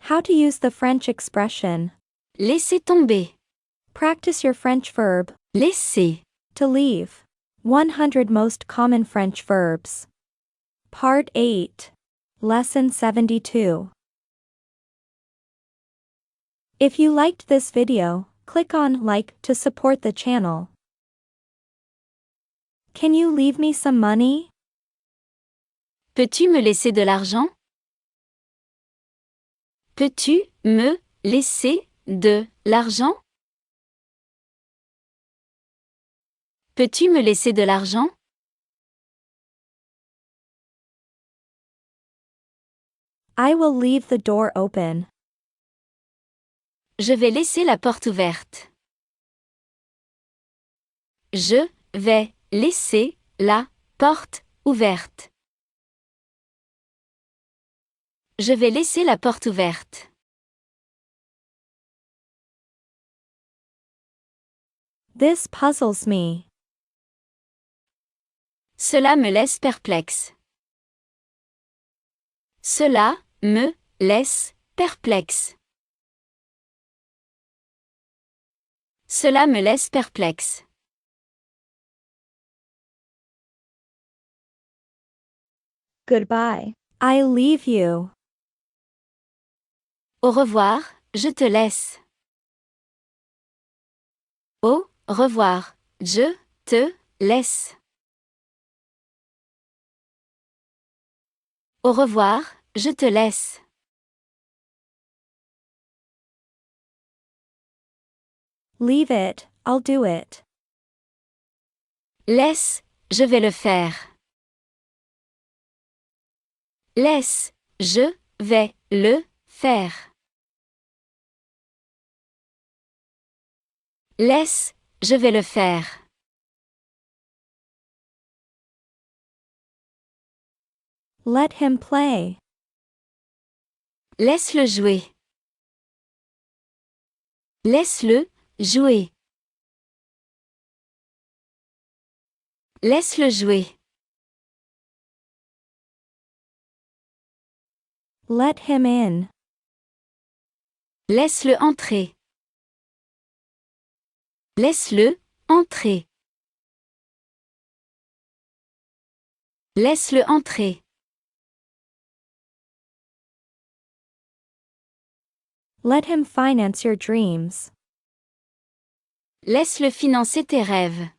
How to use the French expression. Laissez tomber. Practice your French verb. Laisser. To leave. 100 most common French verbs. Part 8. Lesson 72. If you liked this video, click on like to support the channel. Can you leave me some money? Peux-tu me laisser de l'argent? Peux-tu me laisser de l'argent? Peux-tu me laisser de l'argent? I will leave the door open. Je vais laisser la porte ouverte. Je vais laisser la porte ouverte. Je vais laisser la porte ouverte. This puzzles me. Cela me laisse perplexe. Cela me laisse perplexe. Cela me laisse perplexe. Goodbye. I leave you. Au revoir, je te laisse. Au revoir, je te laisse. Au revoir, je te laisse. Leave it, I'll do it. Laisse, je vais le faire. Laisse, je vais le faire. Laisse, je vais le faire. Let him play. Laisse-le jouer. Laisse-le jouer. Laisse-le jouer. Let him in. Laisse-le entrer. Laisse-le entrer. Laisse-le entrer. Let him finance your dreams. Laisse-le financer tes rêves.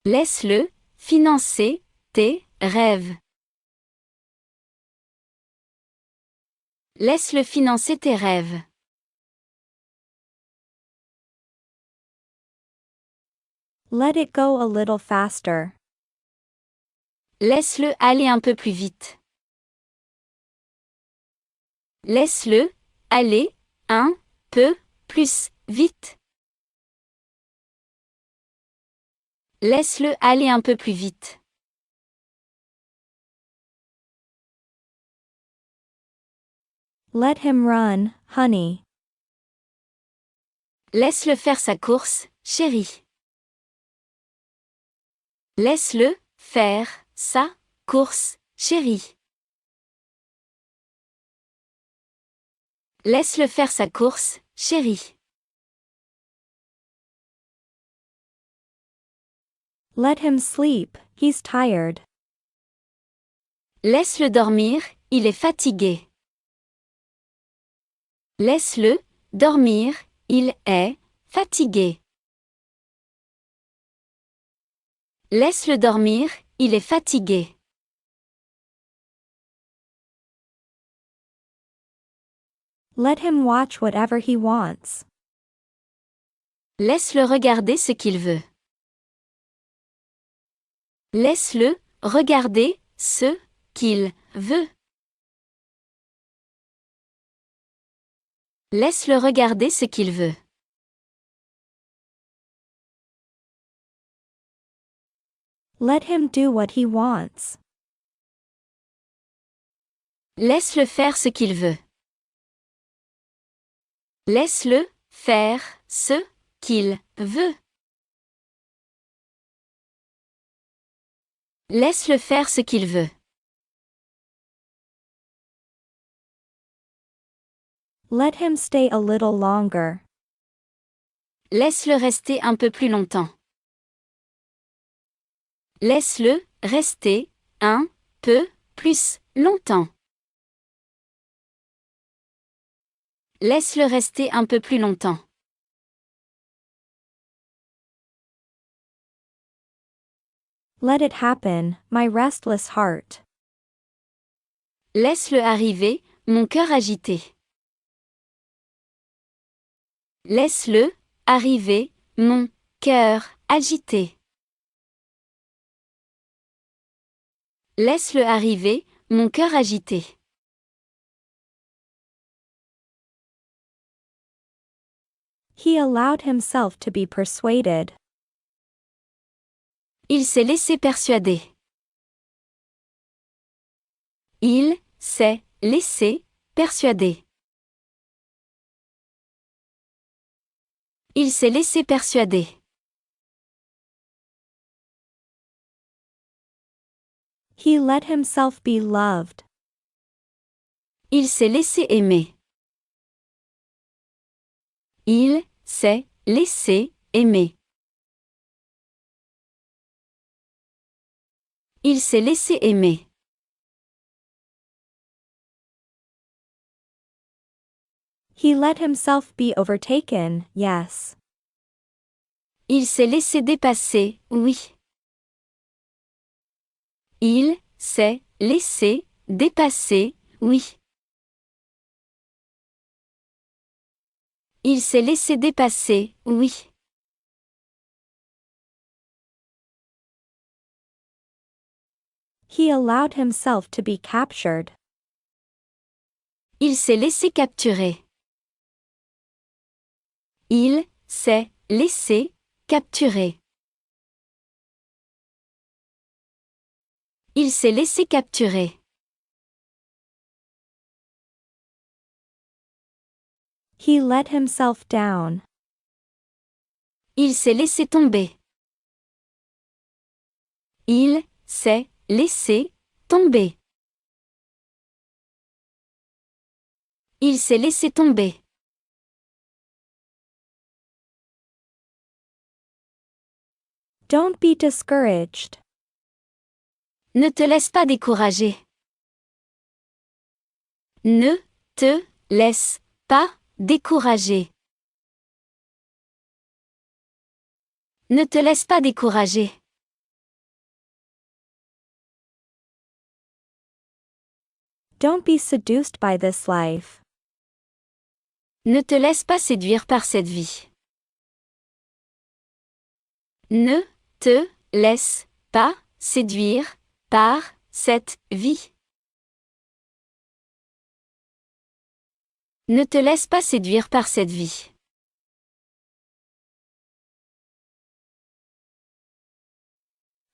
Laisse-le financer tes rêves. Laisse-le financer tes rêves. Let it go a little faster. Laisse-le aller un peu plus vite. Laisse-le aller un peu plus vite. Laisse-le aller un peu plus vite. Let him run, honey. Laisse-le faire sa course, chérie. Laisse-le faire sa course, chérie. Laisse-le faire sa course, chérie. Let him sleep, he's tired. Laisse-le dormir, il est fatigué. Laisse-le dormir, il est fatigué. Laisse-le dormir, il est fatigué. Let him watch whatever he wants. Laisse-le regarder ce qu'il veut. Laisse-le regarder ce qu'il veut. Laisse-le regarder ce qu'il veut. Let him do what he wants. Laisse-le faire ce qu'il veut. Laisse-le faire ce qu'il veut. Laisse-le faire ce qu'il veut. Let him stay a little longer. Laisse-le rester un peu plus longtemps. Laisse-le rester un peu plus longtemps. Laisse-le rester un peu plus longtemps. Let it happen, my restless heart. Laisse-le arriver, mon cœur agité. Laisse-le arriver, mon cœur agité. Laisse-le arriver, mon cœur agité. He allowed himself to be persuaded. Il s'est laissé persuader. Il s'est laissé persuader. Il s'est laissé persuader. He let himself be loved. Il s'est laissé aimer. Il s'est laissé aimer. Il s'est laissé aimer. He let himself be overtaken, yes. Il s'est laissé dépasser, oui. Il s'est laissé dépasser, oui. Il s'est laissé dépasser, oui. He allowed himself to be captured. Il s'est laissé capturer. Il s'est laissé capturer. Il s'est laissé capturer. He let himself down. Il s'est laissé tomber. Il s'est laissé tomber. Il s'est laissé tomber. Don't be discouraged. Ne te laisse pas décourager. Ne te laisse pas décourager. Ne te laisse pas décourager. Don't be seduced by this life. Ne te laisse pas séduire par cette vie. Ne te laisse pas séduire par cette vie. Ne te laisse pas séduire par cette vie.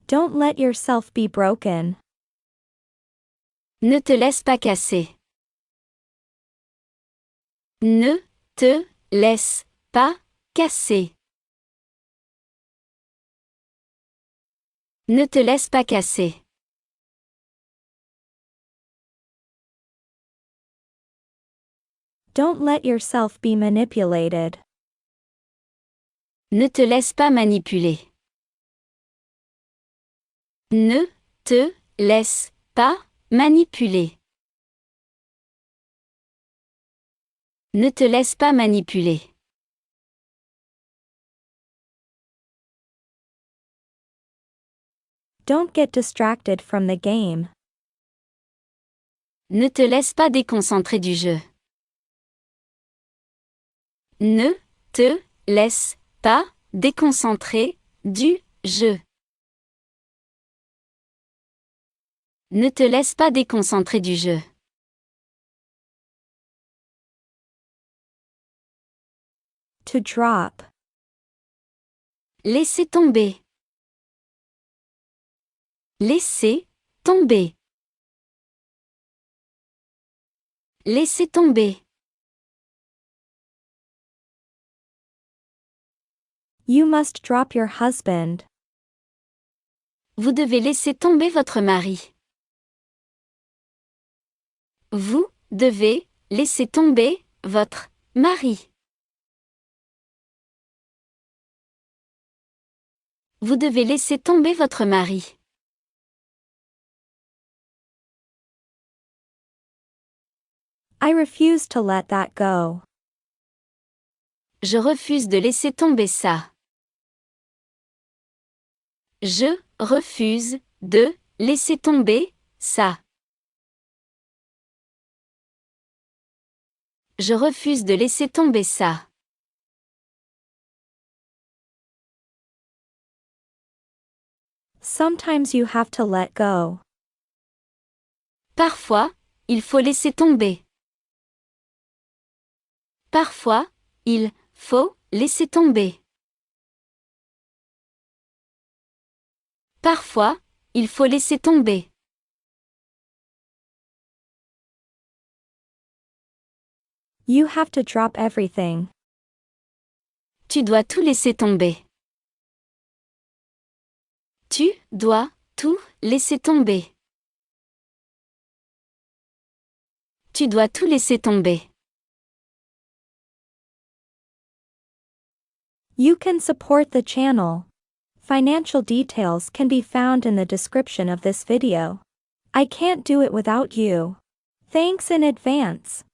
Don't let yourself be broken. Ne te laisse pas casser. Ne te laisse pas casser. Ne te laisse pas casser. Don't let yourself be manipulated. Ne te laisse pas manipuler. Ne te laisse pas manipuler. Ne te laisse pas manipuler. Don't get distracted from the game. Ne te laisse pas déconcentrer du jeu. Ne te laisse pas déconcentrer du jeu. Ne te laisse pas déconcentrer du jeu. To drop. Laissez tomber. Laissez tomber. Laissez tomber. You must drop your husband. Vous devez laisser tomber votre mari. Vous devez laisser tomber votre mari. Vous devez laisser tomber votre mari. I refuse to let that go. Je refuse de laisser tomber ça. Je refuse de laisser tomber ça. Je refuse de laisser tomber ça. Sometimes you have to let go. Parfois, il faut laisser tomber. Parfois, il faut laisser tomber. Parfois, il faut laisser tomber. You have to drop everything. Tu dois tout laisser tomber. Tu dois tout laisser tomber. Tu dois tout laisser tomber. You can support the channel. Financial details can be found in the description of this video. I can't do it without you. Thanks in advance.